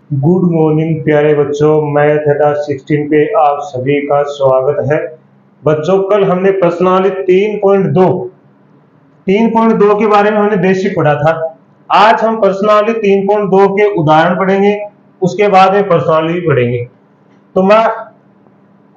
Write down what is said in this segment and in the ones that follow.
Good morning प्यारे बच्चों, math theta 16 पे आप सभी का स्वागत है। बच्चों, कल हमने प्रश्नावली 3.2 के बारे में हमने बेसिक पढ़ा था। आज हम प्रश्नावली 3.2 के उदाहरण पढ़ेंगे, उसके बाद में प्रश्नावली पढ़ेंगे। तो मैं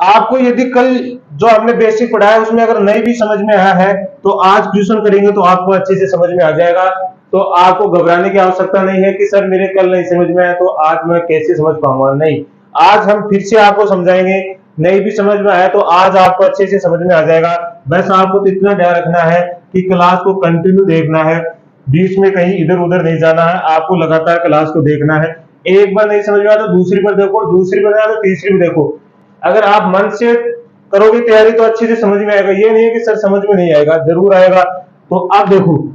आपको यदि कल जो हमने बेसिक पढ़ा है उसमें अगर नहीं भी समझ में आया है तो आज ट्यूशन करेंगे तो आपको अच्छे से समझ में आ जाएगा। तो आपको घबराने की आवश्यकता नहीं है कि सर मेरे कल नहीं समझ में आया तो आज मैं कैसे समझ पाऊंगा। नहीं, आज हम फिर से आपको समझाएंगे। नहीं भी समझ में आया तो आज आपको अच्छे से समझ में आ जाएगा। बस आपको तो इतना ध्यान रखना है कि क्लास को कंटिन्यू देखना है, बीच में कहीं इधर उधर नहीं जाना है। आपको लगातार क्लास को देखना है। एक बार नहीं समझ में आया तो दूसरी बार देखो, दूसरी बार आया तो तीसरी बार देखो। अगर आप मन से करोगे तैयारी तो अच्छे से समझ में आएगा। ये नहीं है कि सर समझ में नहीं आएगा, जरूर आएगा। तो अब देखो,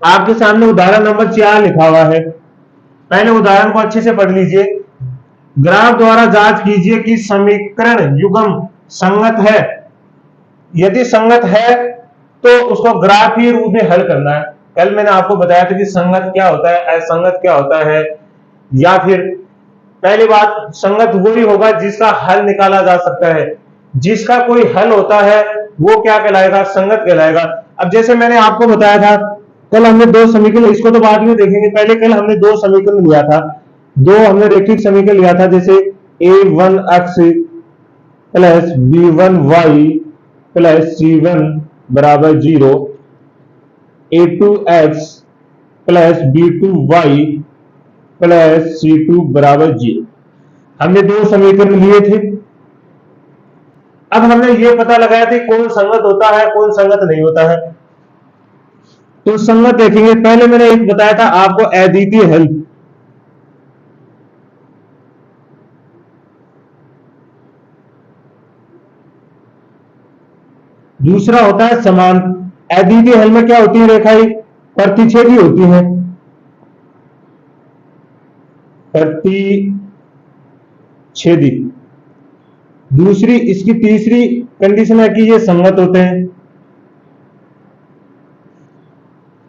आपके सामने उदाहरण नंबर 4 लिखा हुआ है। पहले उदाहरण को अच्छे से पढ़ लीजिए। ग्राफ द्वारा जांच कीजिए कि समीकरण युग्म संगत है। यदि संगत है तो उसको ग्राफीय रूप में हल करना है। कल मैंने आपको बताया था कि संगत क्या होता है, असंगत क्या होता है। या फिर पहली बात, संगत वही होगा जिसका हल निकाला जा सकता है। जिसका कोई हल होता है वो क्या कहलाएगा, संगत कहलाएगा। अब जैसे मैंने आपको बताया था, कल हमने दो समीकरण, इसको तो बाद में देखेंगे, पहले कल हमने दो समीकरण लिया था। दो हमने रैखिक समीकरण लिया था, जैसे a1x plus b1y plus c1 बराबर 0, a2x plus b2y plus c2 बराबर 0। हमने दो समीकरण लिए थे। अब हमने ये पता लगाया था कौन संगत होता है कौन संगत नहीं होता है। तो संगत देखेंगे। पहले मैंने एक बताया था आपको, अद्वितीय हल। दूसरा होता है समान। अद्वितीय हल में क्या होती है, रेखाएं प्रतिच्छेदी होती है। प्रतिच्छेदी। दूसरी, इसकी तीसरी कंडीशन है कि ये संगत होते हैं।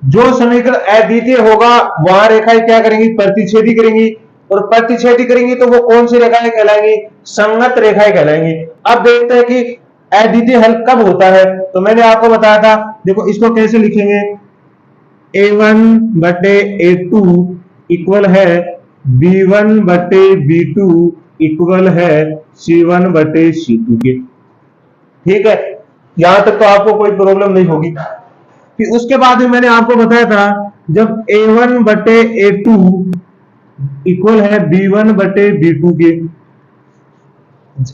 जो समीकरण अद्वितीय होगा वहां रेखाएं क्या करेंगी, प्रतिच्छेदी करेंगी। और प्रतिच्छेदी करेंगी तो वो कौन सी रेखाएं कहलाएंगी, संगत रेखाएं कहलाएंगी। अब देखते हैं कि अद्वितीय हल कब होता है। तो मैंने आपको बताया था, देखो इसको कैसे लिखेंगे, a1 बटे a2 इक्वल है b1 बटे b2 इक्वल है c1 बटे c2 के। ठीक है, यहां तक तो आपको कोई प्रॉब्लम नहीं होगी। फिर उसके बाद में मैंने आपको बताया था, जब a1 बटे a2 इक्वल है b1 बटे b2 के,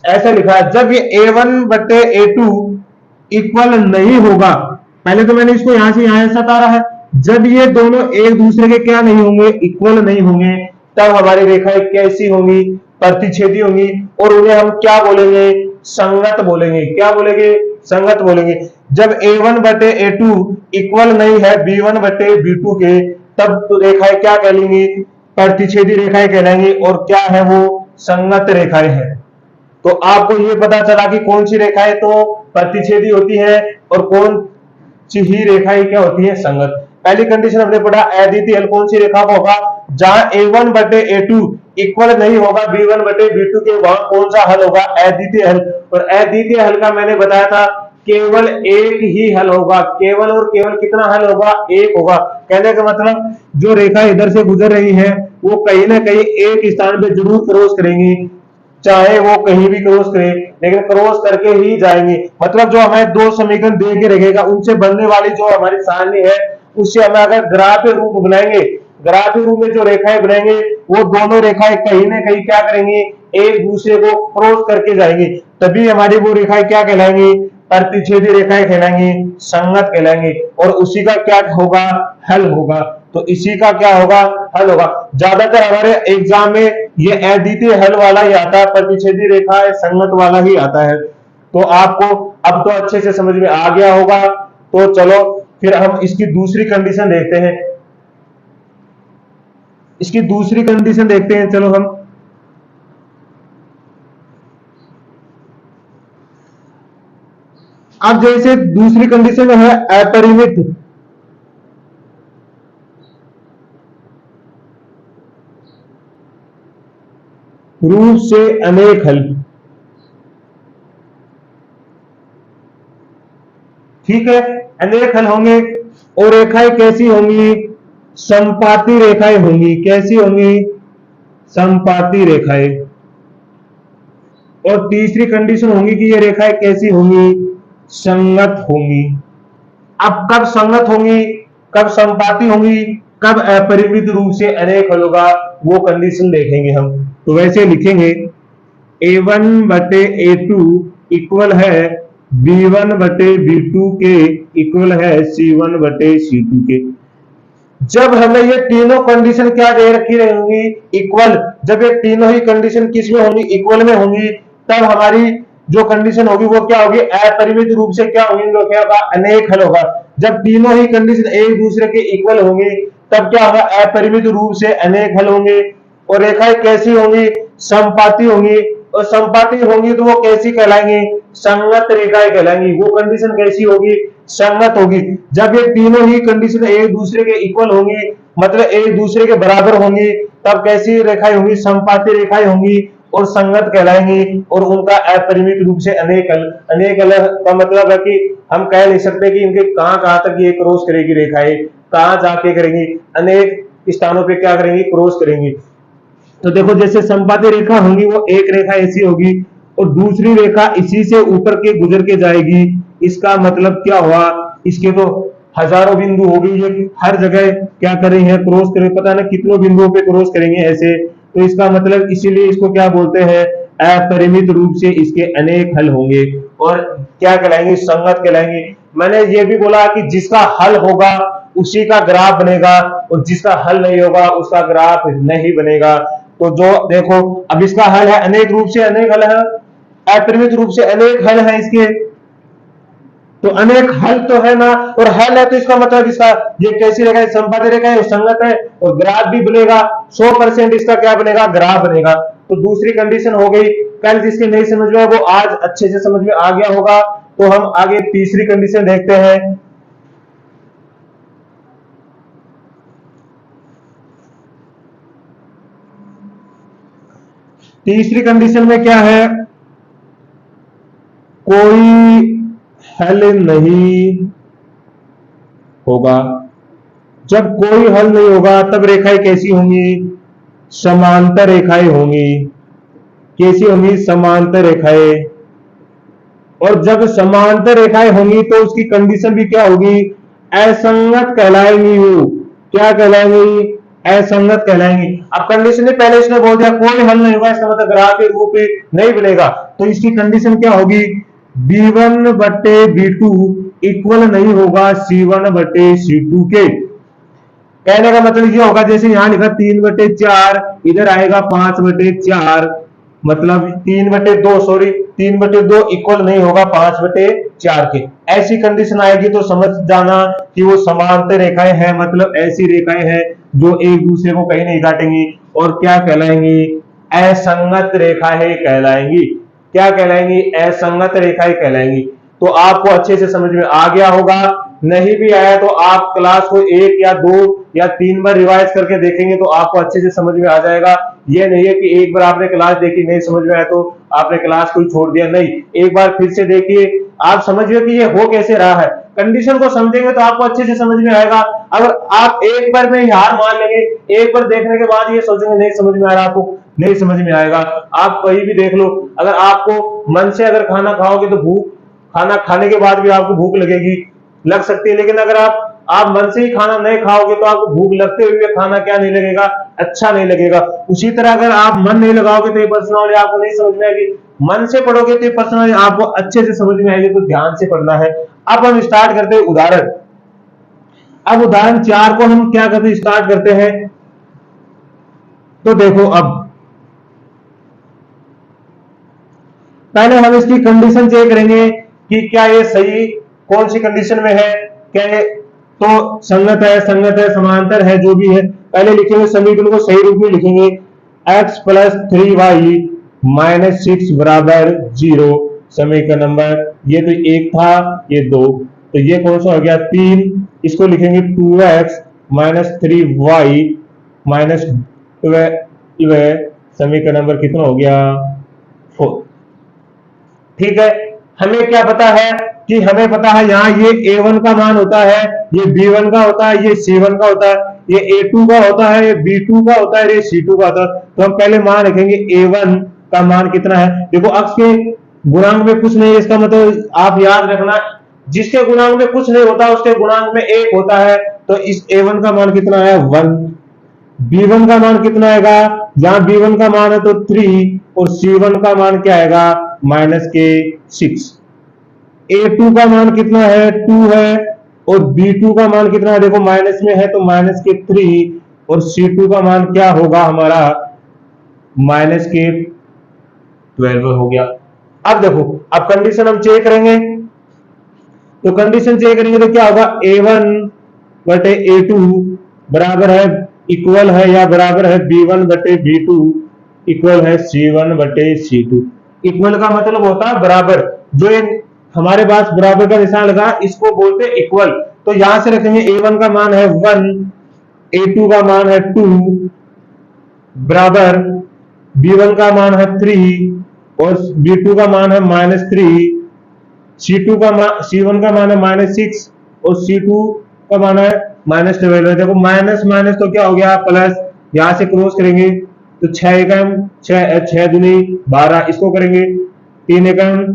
ऐसा लिखा है। जब ये a1 बटे a2 इक्वल नहीं होगा, पहले तो मैंने इसको यहां से यहां सता रहा है, जब ये दोनों एक दूसरे के क्या नहीं होंगे, इक्वल नहीं होंगे, तब हमारी रेखाएं कैसी होंगी, प्रतिच्छेदी होंगी। और उन्हें हम क्या बोलेंगे, संगत बोलेंगे। क्या बोलेंगे, संगत बोलेंगे। जब a1 बटे a2 इक्वल नहीं है b1 बटे b2 के, तब तो रेखाएं क्या कहलाएंगी, प्रतिच्छेदी रेखाएं कहलाएंगी। और क्या है वो, संगत रेखाएं हैं। तो आपको ये पता चला कि कौन सी रेखाएं तो प्रतिच्छेदी होती है और कौन सी ही रेखाएं क्या होती है, संगत। पहली कंडीशन हमने पढ़ा, अद्वितीय हल कौन सी रेखा को होगा, जहां a1 बटे a2 इक्वल नहीं होगा b1 बटे b2 के, वहां कौन सा हल होगा, अद्वितीय हल। और अद्वितीय हल का मैंने बताया था केवल एक ही हल होगा। केवल और केवल कितना हल होगा, एक होगा। कहने का मतलब जो रेखा इधर से गुजर रही है वो कहीं ना कहीं एक स्थान पे जरूर क्रॉस करेंगी, चाहे वो कहीं भी क्रॉस करे, लेकिन क्रॉस करके ही जाएंगे। मतलब जो हमें दो समीकरण दे के रखेगा, उनसे बनने वाली जो हमारी सारणी है उससे हमें अगर ग्राफीय रूप बनाएंगे, ग्राफीय रूप में जो रेखाएं बनाएंगे वो दोनों रेखाएं कहीं ना कहीं क्या करेंगी, एक दूसरे को क्रॉस करके जाएंगी। तभी हमारी वो रेखाएं क्या कहलाएंगी, प्रतिच्छेदी रेखाएं कहलाएंगी, संगत कहलाएंगी। और उसी का क्या होगा, हल होगा। तो इसी का क्या होगा, हल होगा। ज्यादातर हमारे एग्जाम में ये अद्वितीय हल वाला ही आता है, प्रतिच्छेदी रेखा है संगत वाला ही आता है। तो आपको अब तो अच्छे से समझ में आ गया होगा। तो चलो फिर हम इसकी दूसरी कंडीशन देखते हैं। इसकी दूसरी कंडीशन देखते हैं, चलो हम। अब जैसे दूसरी कंडीशन है अपरिमित। रूप से अनेक हल। ठीक है, अनेक हल होंगे। और रेखाएं कैसी होंगी? समपाती रेखाएं होंगी। कैसी होंगी? समपाती रेखाएं। और तीसरी कंडीशन होगी कि ये रेखाएं कैसी होंगी? संगत होंगी। अब कब संगत होंगी, कब समपाती होंगी, कब अपरिमित रूप से अनेक हल होगा, वो कंडीशन देखेंगे हम। तो वैसे लिखेंगे A1 बटे A2 इक्वल है B1 बटे B2 के इक्वल है C1 बटे C2 के। जब हमें ये तीनों कंडीशन क्या दे रखी रहेंगी? इक्वल। जब ये तीनों ही कंडीशन किस में होंगी? इक्वल में होंगी। तब हमारी जो कंडीशन होगी वो क्या होगी? अपरिमित रूप से क्या होंगी? क्या होगा? अनेक हल होगा। जब तीनों ही कंडीशन एक दूसरे के इक्वल होंगे तब क्या होगा? अपरिमित रूप से अनेक हल होंगे। और रेखाएं कैसी होंगी? समपाती होंगी। और समपाती होंगी तो वो कैसी कहलाएंगी? संगत रेखाएं कहलाएंगी। वो कंडीशन कैसी होगी? संगत होगी। जब ये तीनों ही कंडीशन एक दूसरे के इक्वल होंगी, मतलब एक दूसरे के बराबर होंगी, तब कैसी रेखाएं होंगी? समपाती रेखाएं होंगी और संगत कहलाएंगी। और उनका अपरिमित रूप से अनेक हल। अनेक हल का मतलब है कि हम कह नहीं सकते कि इनके कहां तक ये क्रॉस करेगी रेखाएं, कहां जाके करेंगी, अनेक स्थानों पे क्या करेंगी? क्रॉस करेंगी। तो देखो, जैसे समपाती रेखा होंगी वो एक रेखा ऐसी होगी और दूसरी रेखा इसी से ऊपर के गुजर के जाएगी। इसका मतलब क्या हुआ? इसके तो हजारों बिंदु होगी, ये हर जगह क्या कर रही है? क्रॉस कर, पता ना कितनों बिंदुओं पे क्रॉस करेंगे ऐसे। तो इसका मतलब इसीलिए इसको क्या बोलते हैं? अपरिमित रूप से इसके अनेक हल होंगे और क्या कहलाएंगे? संगत कहलाएंगे। मैंने ये भी बोला कि जिसका हल होगा उसी का ग्राफ बनेगा और जिसका हल नहीं होगा उसका ग्राफ नहीं बनेगा। तो जो देखो, अब इसका हल है अनेक रूप से अनेक हल है, अपरिमित रूप से अनेक हल है इसके। तो अनेक हल तो है ना, और हल है तो इसका मतलब इसका ये कैसी रेखा है? संपाती रेखा है, संगत है और ग्राफ भी बनेगा। 100% इसका क्या बनेगा? ग्राफ बनेगा। तो दूसरी कंडीशन हो गई। कल जिसके नहीं समझ में वो आज अच्छे से समझ में आ गया होगा। तो हम आगे तीसरी कंडीशन देखते हैं। तीसरी कंडीशन में क्या है? कोई हल नहीं होगा। जब कोई हल नहीं होगा तब रेखाएं कैसी होंगी? समांतर रेखाएं होंगी। कैसी होंगी? समांतर रेखाएं। और जब समांतर रेखाएं होंगी तो उसकी कंडीशन भी क्या होगी? असंगत कहलाएंगी। वो क्या कहलाएंगी? असंगत कहलाएंगी। अब कंडीशन ने पहले इसने बोल दिया कोई हल नहीं होगा, इसका मतलब ग्राफ के रूप में नहीं बनेगा। तो इसकी कंडीशन क्या होगी? B1 बटे B2 इक्वल नहीं होगा C1 बटे C2 के। कहने का मतलब ये होगा, जैसे यहां लिखा 3/4, इधर आएगा 5/4, मतलब 3/2, सॉरी 3/2 इक्वल नहीं होगा 5/4 के। ऐसी कंडीशन आएगी तो समझ जाना कि वो समांतर रेखाएं हैं, मतलब ऐसी रेखाएं हैं जो एक दूसरे को कहीं नहीं काटेंगी और क्या कहलाएंगी? असंगत रेखाएं कहलाएंगी। क्या कहलाएंगी? असंगत रेखाएं कहलाएंगी। तो आपको अच्छे से समझ में आ गया होगा। नहीं भी आया तो आप क्लास को 1 या 2 या 3 बार रिवाइज करके देखेंगे तो आपको अच्छे से समझ में आ जाएगा। ये नहीं है कि एक बार आपने क्लास देखी नहीं समझ में आया तो आपने क्लास को छोड़ दिया, नहीं, एक बार फिर से देखिए, आप समझिए कि ये हो कैसे रहा है। कंडीशन को समझेंगे तो आपको अच्छे से समझ में आएगा। अगर आप एक बार में ही हार मान लेंगे, एक बार देखने के बाद ये सोचेंगे नहीं समझ में आ रहा, आपको नहीं समझ में आएगा। आप कहीं भी देख लो, अगर आपको मन से अगर खाना खाओगे तो भूख, खाना खाने के बाद भी आपको भूख लगेगी, लग सकती है, लेकिन अगर आप मन से ही खाना नहीं खाओगे तो आपको भूख लगते हुए खाना क्या नहीं लगेगा? अच्छा नहीं लगेगा। उसी तरह अगर आप मन नहीं लगाओगे तो ये पर्सनालिटी आपको नहीं समझ में आएगी। मन से पढ़ोगे तो ये पर्सनालिटी आपको अच्छे से समझ में आएगी। तो ध्यान से पढ़ना है। अब हम स्टार्ट करते हैं उदाहरण। अब उदाहरण 4 को हम क्या करते स्टार्ट करते हैं। तो देखो, अब पहले हम इसकी कंडीशन चेक करेंगे कि क्या ये सही कौन सी कंडीशन में है। क्या ये तो संगत है, संगत है, समांतर है, जो भी है। पहले लिखेंगे समीकरण को सही रूप में लिखेंगे। x + 3y - 6 बराबर 0। समीकरण नंबर ये तो 1 था, ये 2, तो ये कौन सा हो गया? 3। इसको लिखेंगे 2x - 3y - 12 समीकरण नंबर कितना हो गया 4। ठीक है, हमें क्या पता है कि हमें पता है यहाँ ये A1 का मान होता है, ये B1 का होता है, ये C1 का होता है, ये A2 का होता है, ये B2 का होता है, ये C2 का होता है। तो हम पहले मान रखेंगे A1 का मान कितना है। देखो अक्ष के गुणांक में कुछ नहीं है, इसका मतलब आप याद रखना जिसके गुणांक में कुछ नहीं होता उसके गुणांक में 1 होता है। तो इस A1 का मान कितना है 1। B1 का मान कितना आएगा, जहां B1 का मान है तो 3 और C1 का मान क्या आएगा -6। A2 का मान कितना है 2 है और B2 का मान कितना है, देखो माइनस में है तो -3 और C2 का मान क्या होगा हमारा -12 हो गया। अब देखो, अब कंडीशन हम चेक करेंगे, तो कंडीशन चेक करेंगे तो क्या होगा A1 बटे A2 बराबर है इक्वल है या बराबर है B1 बटे B2 इक्वल है C1 बटे C2। इक्वल का मतलब होता है बराबर, जो ये हमारे पास बराबर का निशान लगा इसको बोलते हैं इक्वल। तो यहां से रखेंगे A1 का मान है 1, A2 का मान है 2 बराबर B1 का मान है 3 और B2 का मान है -3, C1 का मान है -6 और C2 का मान है -12। देखो माइनस माइनस तो क्या हो गया प्लस, यहां से क्रॉस करेंगे तो 6 एकम 6 दूनी 12, इसको करेंगे 3 एकम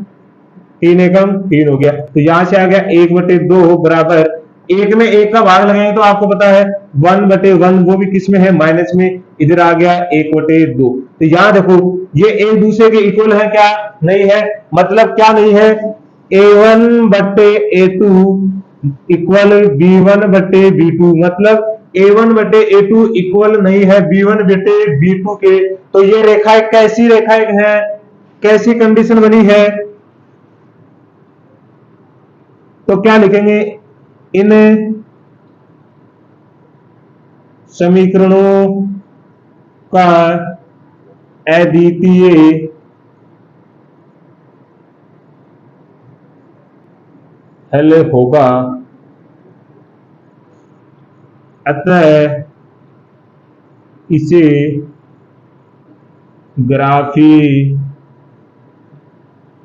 3 हो गया। तो यहां से आ गया 1/2 बराबर, एक में एक का भाग लगाएंगे तो आपको पता है 1/1, वो भी किस में है माइनस में, इधर आ गया 1/2। तो यहां देखो ये एक दूसरे के इक्वल है क्या, नहीं है, मतलब क्या नहीं है A1 बटे A2 इक्वल B1 बटे B2, मतलब A1 बटे A2 इक्वल नहीं है B1 बटे B2 के। तो ये रेखा एक कैसी रेखा एक है, कैसी कंडीशन बनी है, तो क्या लिखेंगे इन समीकरणों का अद्वितीय हल होगा, अतः इसे ग्राफी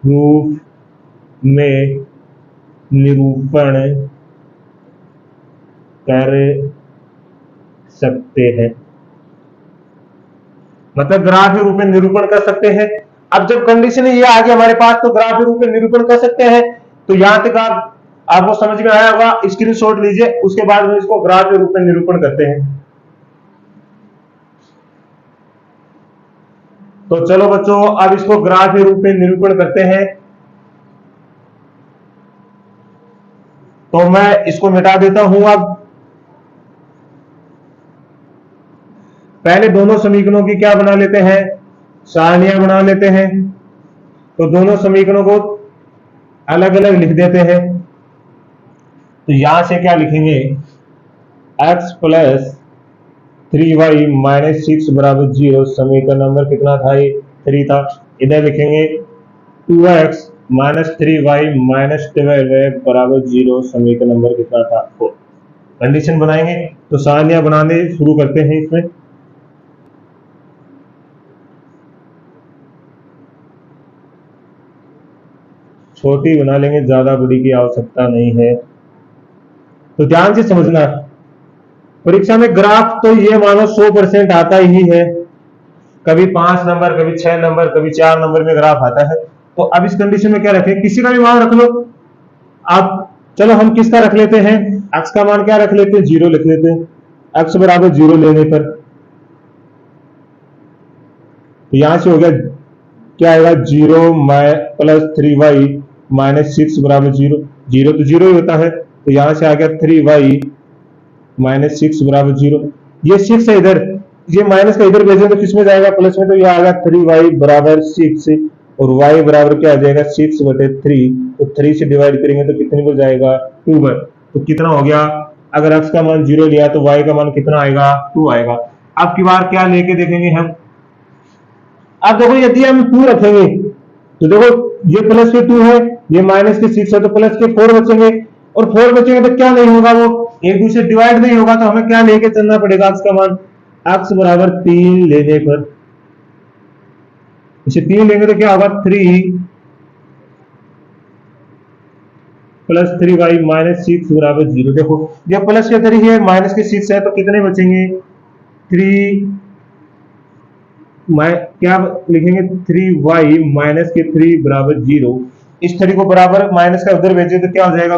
रूप में निरूपण कर सकते हैं। मतलब ग्राफी रूप में निरूपण कर सकते हैं। अब जब कंडीशन ये आ गई हमारे पास तो ग्राफी रूप में निरूपण कर सकते हैं। तो यहां तक आपको समझ में आया होगा, स्क्रीनशॉट लीजिए, उसके बाद में इसको ग्राफी रूप में निरूपण करते हैं। तो चलो बच्चों अब इसको ग्राफी रूप में निरूपण करते हैं। तो मैं इसको मिटा देता हूं। अब पहले दोनों समीकरणों की क्या बना लेते हैं, सारणियां बना लेते हैं। तो दोनों समीकरणों को अलग अलग लिख देते हैं। तो यहां से क्या लिखेंगे x प्लस 3y माइनस 6 बराबर 0, समीकरण नंबर कितना था, ये 3 था। इधर लिखेंगे 2x माइनस 3y माइनस 12 बराबर 0, समीकरण नंबर कितना था 4। कंडीशन बनाएंगे तो सारणियां बनाने शुरू करते हैं। इसमें छोटी बना लेंगे, ज्यादा बड़ी की आवश्यकता नहीं है। तो ध्यान से समझना, परीक्षा में ग्राफ तो ये मानो 100% आता ही है, कभी 5 नंबर, कभी 6 नंबर, कभी 4 नंबर में ग्राफ आता है। तो अब इस कंडीशन में क्या रखें, किसी का भी मान रख लो आप। चलो हम किसका रख लेते हैं, x का मान क्या रख लेते हैं 0 लिख लेते हैं, x बराबर 0 लेने पर तो यहां से हो गया क्या आएगा 0 प्लस 3y माइनस 6 बराबर 0, 0 तो 0 ही होता है। तो यहां से आ गया 3y माइनस 6 बराबर 0। ये 6 है इधर, ये माइनस का इधर भेजेंगे तो किसमें जाएगा प्लस में, तो ये आ गया 3y बराबर 6 और y बराबर क्या आ जाएगा 6 बटे 3। तो 3 से डिवाइड करेंगे तो कितने पर जाएगा 2 पर। तो कितना हो गया, अगर x का मान 0 लिया तो y का मान कितना आएगा 2 आएगा। अब की बार क्या लेके देखेंगे हम, अब देखो यदि हम 2 रखेंगे तो देखो ये प्लस के 2 है, ये माइनस के 6 है, तो प्लस के 4 बचेंगे और 4 बचेंगे तो क्या नहीं होगा, वो एक दूसरे डिवाइड नहीं होगा। तो हमें क्या लेके चलना पड़ेगा, x का मान x बराबर 3 लेने पर। इसे 3 लेंगे तो क्या होगा, 3 प्लस 3y माइनस 6 बराबर 0। देखो जब प्लस के तरीके है माइनस के 6 है तो कितने बचेंगे, 3 क्या लिखेंगे, 3y माइनस के 3 बराबर 0। इस 3 को बराबर माइनस का उधर भेजे तो क्या हो जाएगा,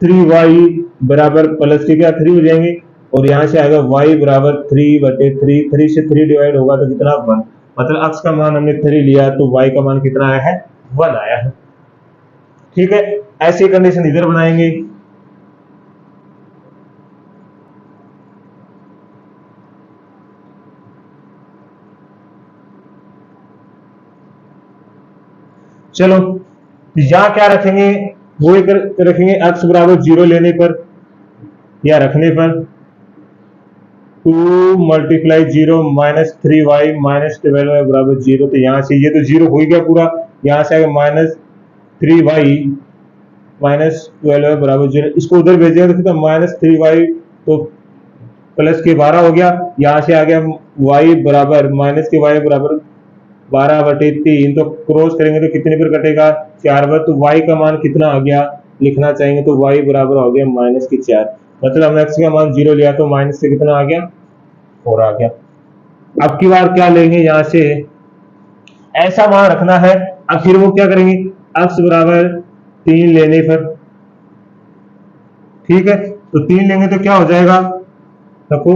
3y बराबर प्लस के क्या 3 हो जाएंगे, और यहां से आएगा y बराबर 3/3, 3 से 3 डिवाइड होगा तो कितना 1, मतलब x का मान हमने 3 लिया तो y का मान कितना आया है, 1 आया है। ठीक है, ऐसी कंडीशन इधर बनाएंगे। चलो यहां क्या रखेंगे, वो एक रखेंगे x बराबर 0 लेने पर या रखने पर 2 multiply 0 minus 3y minus 12y बराबर 0। तो यहां से ये तो 0 हो ही गया पूरा, यहां से आएगा माइनस 3y माइनस 12y बराबर 0। इसको उधर भेजेगा तो कितना माइनस 3y, तो प्लस के 12 हो गया, यहां से आ गया y बराबर माइनस के y बराबर 12/3, तो क्रॉस करेंगे तो कितने पर कटेगा, 4 बार। तो y का मान कितना आ गया लिखना चाहेंगे तो y बराबर हो गया माइनस के 4, मतलब हमने x का मान 0 लिया तो माइनस से कितना आ गया, 4 आ गया। अब की बार क्या लेंगे, यहां से ऐसा मान रखना है। अब फिर वो क्या करेंगे, x बराबर 3 लेने पर, ठीक है, तो 3 लेंगे तो क्या हो जाएगा, देखो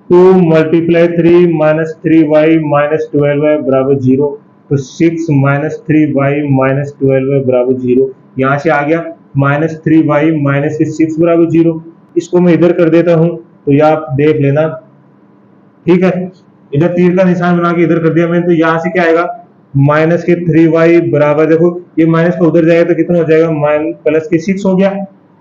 2 multiply 3 minus 3y minus 12y बराबर 0, तो 6 माइनस 3y माइनस 12y बराबर 0। यहां से आ गया माइनस 3y माइनस के 6 बराबर 0। इसको मैं इधर कर देता हूं तो यह आप देख लेना, ठीक है, इधर तीर का निशान बना के इधर कर दिया मैंने, तो यहां से क्या आएगा, माइनस के 3y बराबर, देखो ये माइनस का उधर जाएगा तो कितना हो जाएगा, माइनस प्लस के 6 हो गया।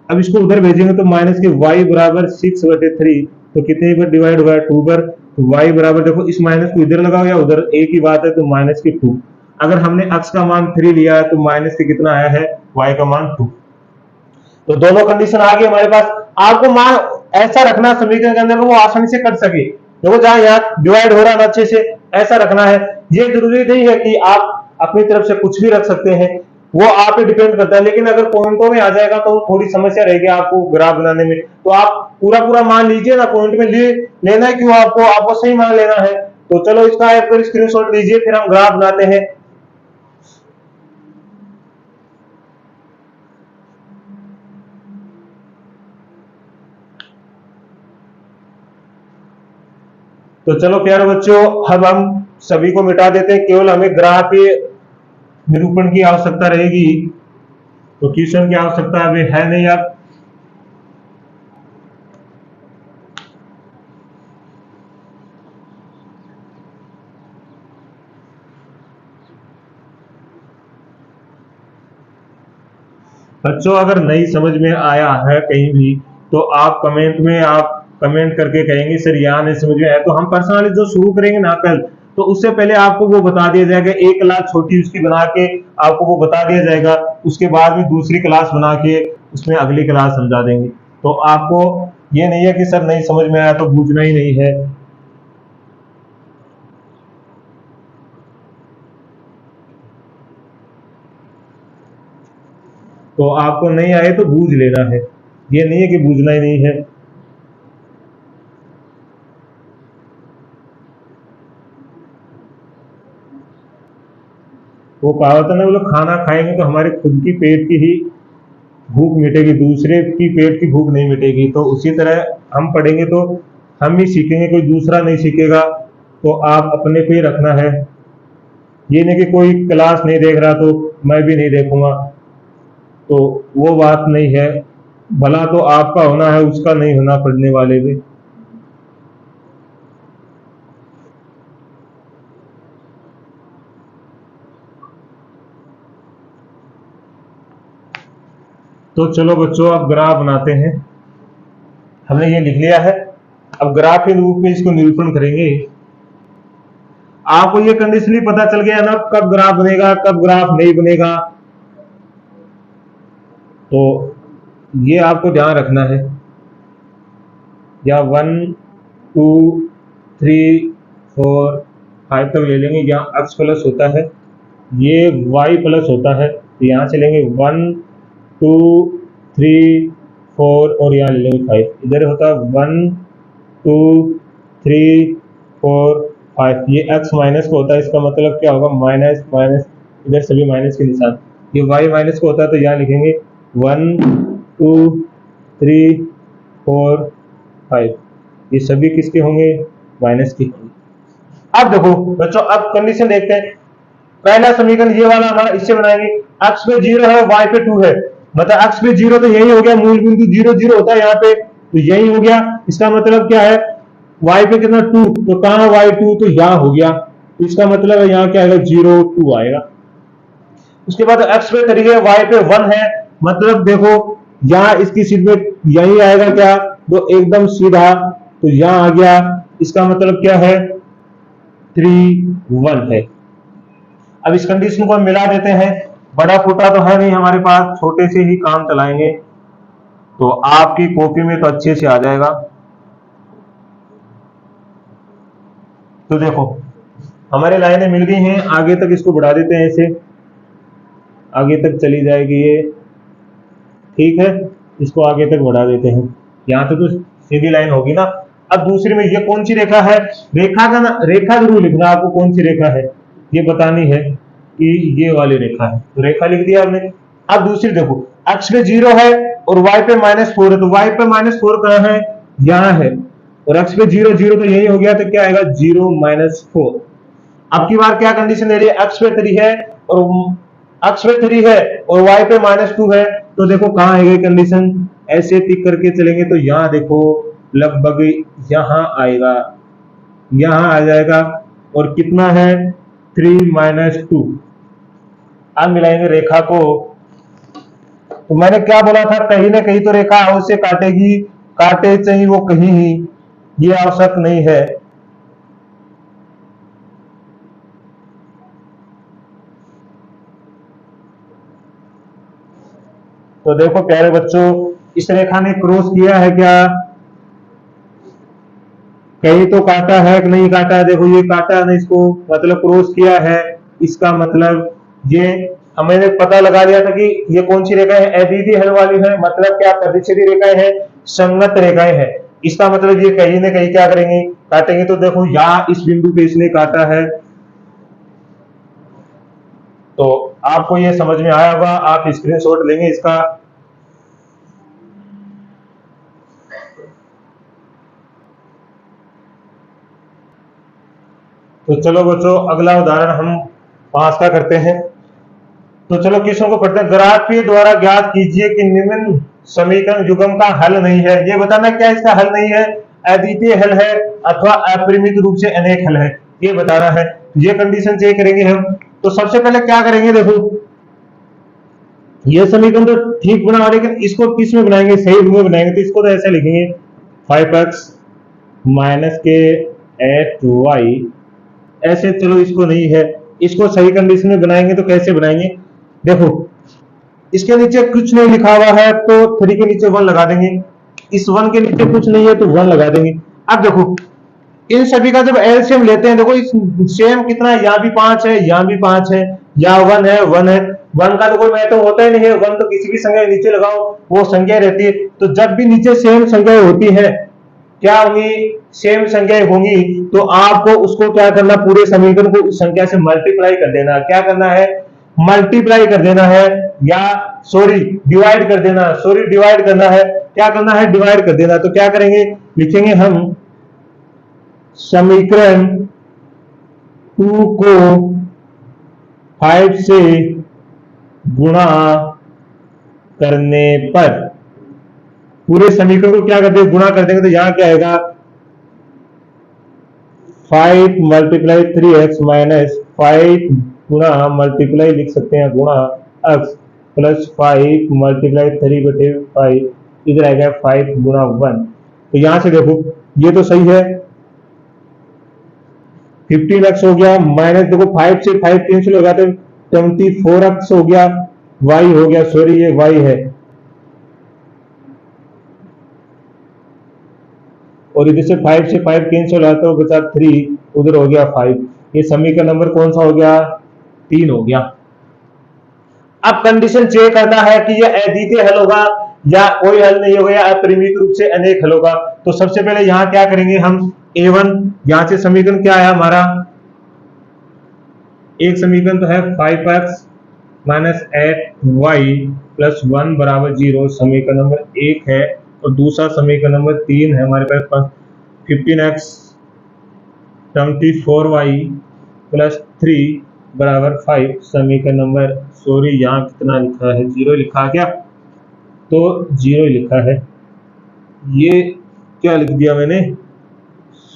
अब इसको उधर भेजेंगे तो माइनस के y बराबर 6/3, तो कितने पर डिवाइड हुआ है, 2 पर। तो y बराबर देखो इस माइनस को इधर लगाओ या उधर, एक ही बात है, तो माइनस के 2। अगर हमने x का मान 3 लिया है तो माइनस के कितना आया है, y का मान 2। तो दोनों कंडीशन आ गई हमारे पास। आपको मान ऐसा रखना समीकरण के अंदर वो आसानी से कर सके, देखो जहां यहाँ डिवाइड हो रहा है अच्छे से ऐसा रखना है। ये जरूरी नहीं है कि आप अपनी तरफ से कुछ भी रख सकते हैं, वो आप पे डिपेंड करता है, लेकिन अगर पॉइंटों में आ जाएगा तो थोड़ी समस्या रहेगी आपको ग्राफ बनाने में। तो आप पूरा पूरा मान लीजिए ना, पॉइंट में लेना है क्यों, आपको सही मान लेना है। तो चलो इसका एक स्क्रीनशॉट लीजिए, फिर हम ग्राफ बनाते हैं। तो चलो प्यारे बच्चों, अब हम सभी को मिटा देते हैं, केवल हमें ग्राफ के निरूपण की आवश्यकता रहेगी। तो क्वेश्चन की आवश्यकता अभी है नहीं। अब बच्चों अगर नहीं समझ में आया है कहीं भी तो आप कमेंट में आप कमेंट करके कहेंगे सर यहाँ नहीं समझ में आया, तो हम पर्सनली जो शुरू करेंगे ना कल, तो उससे पहले आपको वो बता दिया जाएगा, एक क्लास छोटी उसकी बना के आपको वो बता दिया जाएगा, उसके बाद में दूसरी क्लास बना के उसमें अगली क्लास समझा देंगे। तो आपको ये नहीं है कि सर नहीं समझ में आया तो बूझना ही नहीं है। तो आपको नहीं आए तो बूझ लेना है, ये नहीं है कि बूझना ही नहीं है। वो कहावत है ना, वो लोग खाना खाएंगे तो हमारे खुद की पेट की ही भूख मिटेगी, दूसरे की पेट की भूख नहीं मिटेगी। तो उसी तरह हम पढ़ेंगे तो हम ही सीखेंगे, कोई दूसरा नहीं सीखेगा। तो आप अपने पे ही रखना है, ये नहीं कि कोई क्लास नहीं देख रहा तो मैं भी नहीं देखूंगा, तो वो बात नहीं है। भला तो आपका होना है, उसका नहीं होना पढ़ने वाले भी। तो चलो बच्चों अब ग्राफ बनाते हैं, हमने ये लिख लिया है। अब ग्राफ के रूप में इसको निरूपण करेंगे। आपको ये कंडीशन ही पता चल गया ना, कब ग्राफ बनेगा कब ग्राफ नहीं बनेगा, तो ये आपको ध्यान रखना है। या 1 2 3 4 5 तक ले लेंगे, यहाँ x प्लस होता है, ये y प्लस होता है, तो यहाँ से लेंगे 1 2 3 4 और यहाँ ले लेंगे 5, इधर होता है 1 2 3 4 5, ये x माइनस को होता है, इसका मतलब क्या होगा माइनस माइनस, इधर सभी माइनस के निशान, ये y माइनस को होता है, तो यहाँ लिखेंगे 1 2 3 4 5, ये सभी किसके होंगे माइनस के। अब देखो बच्चों, अब कंडीशन देखते हैं, पहला समीकरण ये वाला हमारा, इससे बनाएंगे, x पे 0 है y पे 2 है, मतलब x पे 0 तो यही हो गया, मूल बिंदु 0 0 होता है यहाँ पे, तो यही हो गया, इसका मतलब क्या है y पे कितना 2, तो कहां y2, तो यहाँ हो गया, तो इसका मतलब है यहाँ क्या आएगा 0 2 आएगा। उसके बाद x पे 3 है y पे 1 है, मतलब देखो यहाँ इसकी सीध में यही आएगा क्या, तो एकदम सीधा, तो यहाँ आ गया, इसका मतलब क्या है 3 1 है। अब इस कंडीशन को हम मिला देते हैं, बड़ा फूटा तो है नहीं हमारे पास, छोटे से ही काम चलाएंगे, तो आपकी कॉपी में तो अच्छे से आ जाएगा। तो देखो हमारे लाइनें मिल गई हैं, आगे तक इसको बढ़ा देते हैं, ऐसे आगे तक चली जाएगी ये, ठीक है, इसको आगे तक बढ़ा देते हैं, यहाँ से तो सीधी लाइन होगी ना। अब दूसरी में ये कौन सी रेखा है, रेखा का ना, रेखा जरूर लिखना आपको, कौन सी रेखा है ये बतानी है कि ये वाली रेखा है, तो रेखा लिख दिया हमने। अब दूसरी देखो, x पे 0 है और y पे -4 है, तो y पे -4 कहाँ है, यहाँ है, और x पे 0 0 तो यही हो गया, तो क्या आएगा 0 -4। अब की बार क्या कंडीशन दे रही है, x पे 3 है और x पे 3 है और y पे -2 है, तो देखो कहाँ है ये कंडीशन, ऐसे टिक करके चलेंगे, तो यहाँ देखो लगभग यहाँ आएगा, यहाँ आ जाएगा, और कितना है 3 -2। अब मिलाएंगे रेखा को, तो मैंने क्या बोला था, कहीं ना कहीं तो रेखा अवश्य काटेगी, काटे चाहिए वो कहीं ही, ये आवश्यक नहीं है। तो देखो प्यारे बच्चों, इस रेखा ने क्रॉस किया है क्या, कहीं तो काटा है कि नहीं काटा है, देखो ये काटा नहीं, इसको मतलब क्रॉस किया है, इसका मतलब ये हमें पता लगा लिया था कि ये कौन सी रेखा है, अद्वितीय हल वाली है, मतलब क्या प्रतिच्छेदी रेखाएं हैं, संगत रेखाएं हैं, इसका मतलब ये कहीं ना कहीं क्या करेंगे काटेंगे। तो देखो यहाँ इस बिंदु पे इसने काटा है, तो आपको ये समझ में आया होगा, आप स्क्रीनशॉट लेंगे इसका। तो चलो बच्चों अगला उदाहरण हम 5 का करते हैं। तो चलो क्वेश्चन को पढ़ते हैं, ग्राफीय द्वारा ज्ञात कीजिए कि निम्न समीकरण युग्म का हल नहीं है। ये बताना क्या इसका हल नहीं है, अद्वितीय हल है अथवा अपरिमित रूप से अनेक हल है, ये बताना है। ये कंडीशन चेक करेंगे हम। तो सबसे पहले क्या करेंगे, देखो ये समीकरण तो ठीक बना, लेकिन इसको किस में बनाएंगे, सही रूप में बनाएंगे, तो इसको तो ऐसे लिखेंगे 5x माइनस के एट वाई, ऐसे चलो इसको नहीं है, इसको सही कंडीशन में बनाएंगे तो कैसे बनाएंगे, देखो इसके नीचे कुछ नहीं लिखा हुआ है तो 3 के नीचे 1 लगा देंगे, इस 1 के नीचे कुछ नहीं है तो 1 लगा देंगे। अब देखो इन सभी का जब एलसीएम लेते हैं, देखो इस सेम कितना है, यहाँ भी 5 है, यहाँ भी 5 है, यहाँ 1 है 1 है, 1 का तो कोई महत्व होता ही नहीं है, 1 तो किसी भी संख्या नीचे लगाओ वो संख्या रहती है। तो जब भी नीचे सेम संख्या होती है, क्या होंगी, सेम संख्याएं होंगी, तो आपको उसको क्या करना, पूरे समीकरण को उस संख्या से मल्टीप्लाई कर देना। क्या करना है, मल्टीप्लाई कर देना है, या सॉरी डिवाइड कर देना, सॉरी डिवाइड करना है, क्या करना है डिवाइड कर देना। तो क्या करेंगे, लिखेंगे हम समीकरण 2 को 5 से गुणा करने पर, पूरे समीकरण को क्या करते हैं गुणा कर देंगे, तो यहां क्या आएगा 5 मल्टीप्लाई 3x माइनस 5 गुणा मल्टीप्लाई लिख सकते हैं गुणा x प्लस 5 मल्टीप्लाई 3/5, इधर आएगा 5 गुणा 1। तो यहां से देखो ये तो सही है, 15x हो गया, माइनस देखो 5 से 5 कैंसिल हो गया तो 24x हो गया, y हो गया, सॉरी ये y है, और इधर से 5 से 5 कैंसिल हो तो बचा 3, उधर हो गया 5। ये समीकरण नंबर कौन सा हो गया, 3 हो गया। अब कंडीशन चेक करता है कि ये अद्वितीय हल होगा या कोई हल नहीं होगा या अपरिमित रूप से अनेक हल होगा। तो सबसे पहले यहां क्या करेंगे हम, a1, यहां से समीकरण क्या आया हमारा, एक समीकरण तो है 5x माइनस 8y प्लस 1 बराबर 0, समीकरण नंबर 1 है। और दूसरा समीकरण नंबर 3 है हमारे पास 15x 24y प्लस 3 बराबर 5, समीकरण नंबर, सॉरी यहाँ कितना लिखा है, 0 लिखा क्या, तो 0 लिखा है। ये क्या लिख दिया मैंने,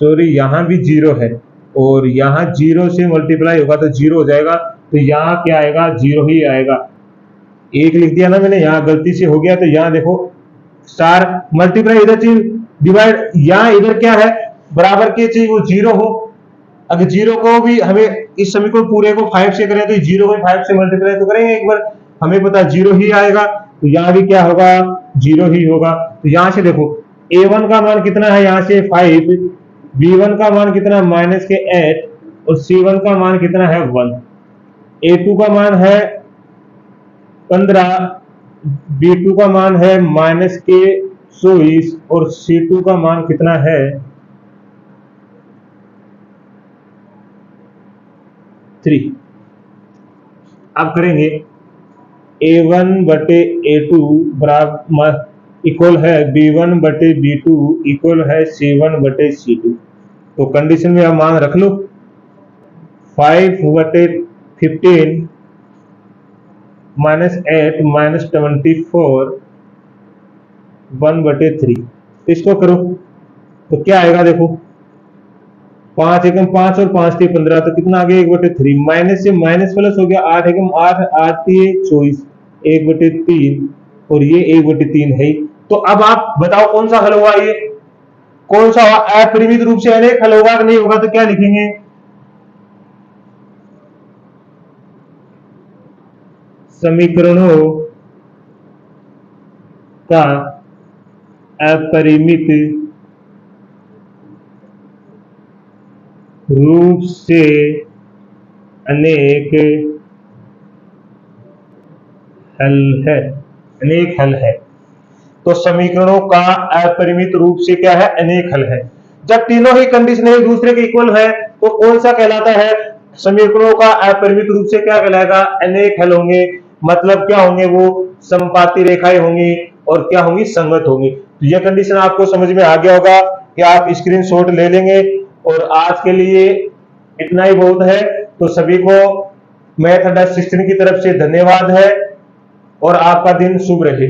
सॉरी यहाँ भी 0 है और यहाँ 0 से मल्टीप्लाई होगा तो 0 हो जाएगा, तो यहाँ क्या आएगा, 0 ही आएगा। एक लिख दिया ना मैंने, यहाँ गलती से हो गया, तो यहाँ देखो स्टार मल्टीप्लाई इधर चीज डिवाइड, यहाँ इधर क्या है बराबर की चीज वो 0 हो। अगर 0 को भी हमें इस समीकरण पूरे को 5 से करें तो 0 को 5 से मल्टीप्लाई तो करेंगे एक बार, हमें पता 0 ही आएगा, तो यहाँ भी क्या होगा, 0 ही होगा। तो यहाँ से देखो a1 का मान कितना है, यहाँ से 5, b1 का मान कितना माइनस के 8 और c1 का मान कितना है 1, a2 का मान है 15, b2 का मान है माइनस के 24 और c2 का मान कितना है 3। अब करेंगे a1 बटे a2 बराबर इक्वल है b1 बटे b2 इक्वल है c1 बटे c2। तो कंडीशन में आप मान रख लो, 5 बटे 15 माइनस 8 माइनस 24 1 बटे 3, इसको करो तो क्या आएगा, देखो 5 एकम 5 और 5 3 15, तो कितना आ गया 1 बटे 3, माइनस से माइनस प्लस हो गया 8 एकम 8 8 3 24 1 बटे 3 और ये 1 बटे 3 है। तो अब आप बताओ कौन सा हल होगा, ये कौन सा अपरिमित रूप से अनेक हल होगा कि नहीं होगा, तो क्या लिखेंगे, समीकरणों का अपरिमित रूप से अनेक हल है, अनेक हल है। तो समीकरणों का अपरिमित रूप से क्या है, अनेक हल है। जब तीनों ही कंडीशन एक दूसरे के इक्वल है तो कौन सा कहलाता है, समीकरणों का अपरिमित रूप से क्या कहलाएगा, अनेक हल होंगे। मतलब क्या होंगे, वो समपाती रेखाएं होंगी और क्या होंगी, संगत होंगी। तो यह कंडीशन आपको समझ में आ गया होगा कि आप स्क्रीनशॉट ले लेंगे। और आज के लिए इतना ही बहुत है। तो सभी को मैथ अड्डा 16 की तरफ से धन्यवाद है और आपका दिन शुभ रहे।